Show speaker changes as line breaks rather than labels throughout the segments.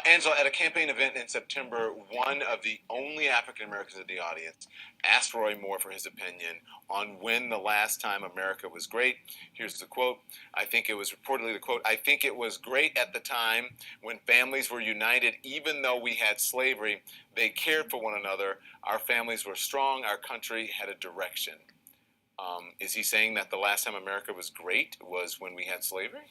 Angela, at a campaign event in September, one of the only African Americans in the audience asked Roy Moore for his opinion on when the last time America was great. Here's the quote. I think it was reportedly the quote, I think it was great at the time when families were united, even though we had slavery. They cared for one another. Our families were strong. Our country had a direction. Is he saying that the last time America was great was when we had slavery?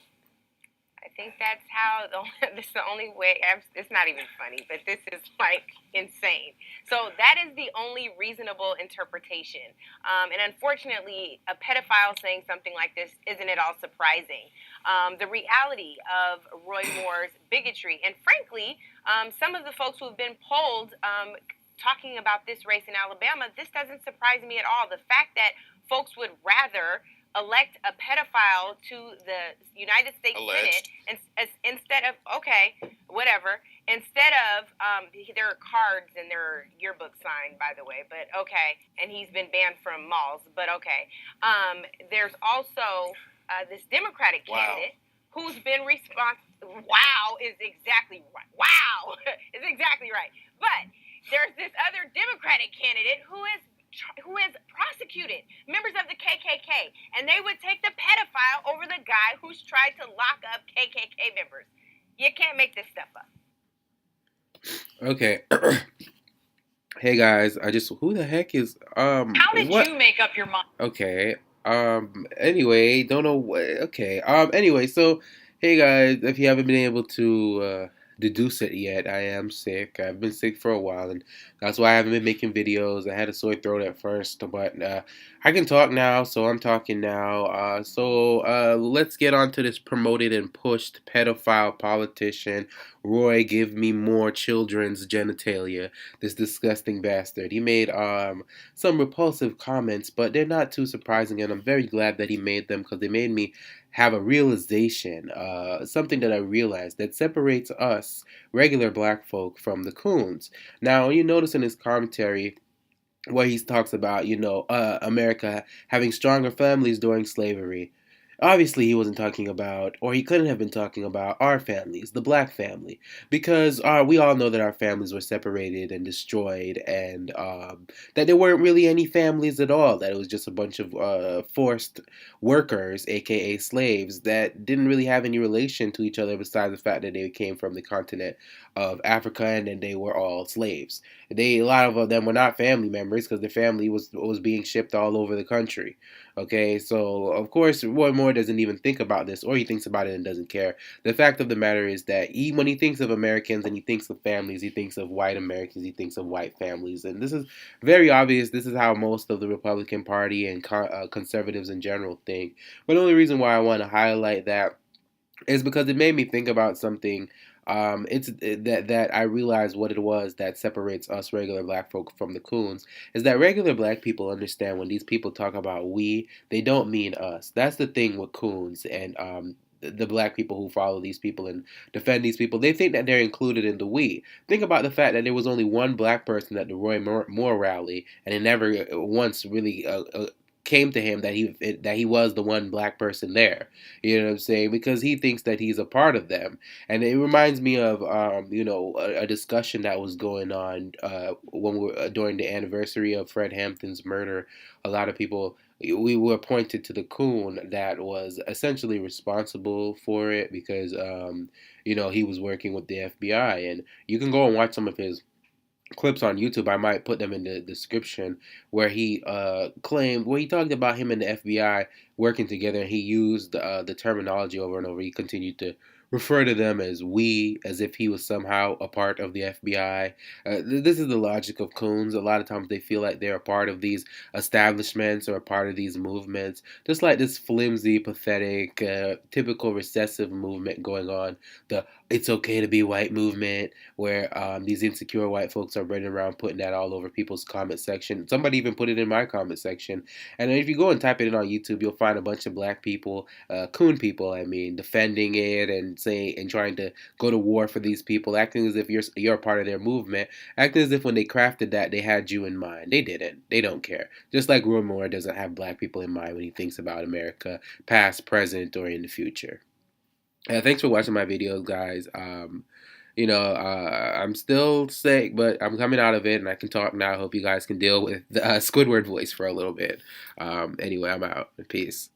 I think that's how this is the only way. It's not even funny, but this is like insane. So that is the only reasonable interpretation. And unfortunately, a pedophile saying something like this isn't at all surprising. The reality of Roy Moore's bigotry, and frankly, some of the folks who have been polled talking about this race in Alabama, this doesn't surprise me at all. The fact that folks would rather elect a pedophile to the United States
Alleged.
Senate instead of, okay, whatever, instead of, there are cards and there are yearbooks signed, by the way, but okay, and he's been banned from malls, but okay. There's also this Democratic candidate who's been responsible. Wow is exactly right. Wow is exactly right. But there's this other Democratic candidate who is prosecuted members of the KKK, and they would take the pedophile over the guy who's tried to lock up KKK members. You can't make this stuff up.
Okay. Hey guys, who the heck is
How did you make up your mind?
Okay. Anyway, don't know what. Okay. Anyway, so hey guys, if you haven't been able to deduce it yet, I am sick. I've been sick for a while, and that's why I haven't been making videos. I had a sore throat at first, but I can talk now, so I'm talking now. Let's get on to this promoted and pushed pedophile politician, Roy Give Me More Children's Genitalia. This disgusting bastard. He made some repulsive comments, but they're not too surprising, and I'm very glad that he made them because they made me have a realization, something that I realized that separates us, regular black folk, from the coons. Now, you notice in his commentary where he talks about, America having stronger families during slavery. Obviously, he wasn't talking about, or he couldn't have been talking about our families, the black family, because we all know that our families were separated and destroyed, and that there weren't really any families at all, that it was just a bunch of forced workers, aka slaves, that didn't really have any relation to each other besides the fact that they came from the continent of Africa and then they were all slaves. A lot of them were not family members because their family was being shipped all over the country. Okay, so of course Roy Moore doesn't even think about this, or he thinks about it and doesn't care. The fact of the matter is that when he thinks of Americans and he thinks of families, he thinks of white Americans, he thinks of white families, and this is very obvious. This is how most of the Republican Party and conservatives in general think. But the only reason why I want to highlight that is because it made me think about something. That I realized what it was that separates us regular black folk from the coons is that regular black people understand when these people talk about we, they don't mean us. That's the thing with coons and the black people who follow these people and defend these people. They think that they're included in the we. Think about the fact that there was only one black person at the Roy Moore rally, and it never once really came to him that he was the one black person there. You know what I'm saying? Because he thinks that he's a part of them, and it reminds me of a discussion that was going on during the anniversary of Fred Hampton's murder. A lot of people. We were pointed to the coon that was essentially responsible for it because, he was working with the FBI. And you can go and watch some of his clips on YouTube. I might put them in the description where he talked about him and the FBI working together. And he used the terminology over and over. He continued to refer to them as we, as if he was somehow a part of the FBI. This is the logic of coons. A lot of times they feel like they're a part of these establishments or a part of these movements, just like this flimsy, pathetic, typical recessive movement going on. The "it's okay to be white" movement, where these insecure white folks are running around putting that all over people's comment section. Somebody even put it in my comment section. And if you go and type it in on YouTube, you'll find a bunch of black people, coon people, I mean, defending it and trying to go to war for these people, acting as if you're a part of their movement, acting as if when they crafted that they had you in mind. They didn't. They don't care. Just like Roy Moore doesn't have black people in mind when he thinks about America, past, present, or in the future. Thanks for watching my videos, guys. I'm still sick, but I'm coming out of it, and I can talk now. I hope you guys can deal with the Squidward voice for a little bit. Anyway, I'm out. Peace.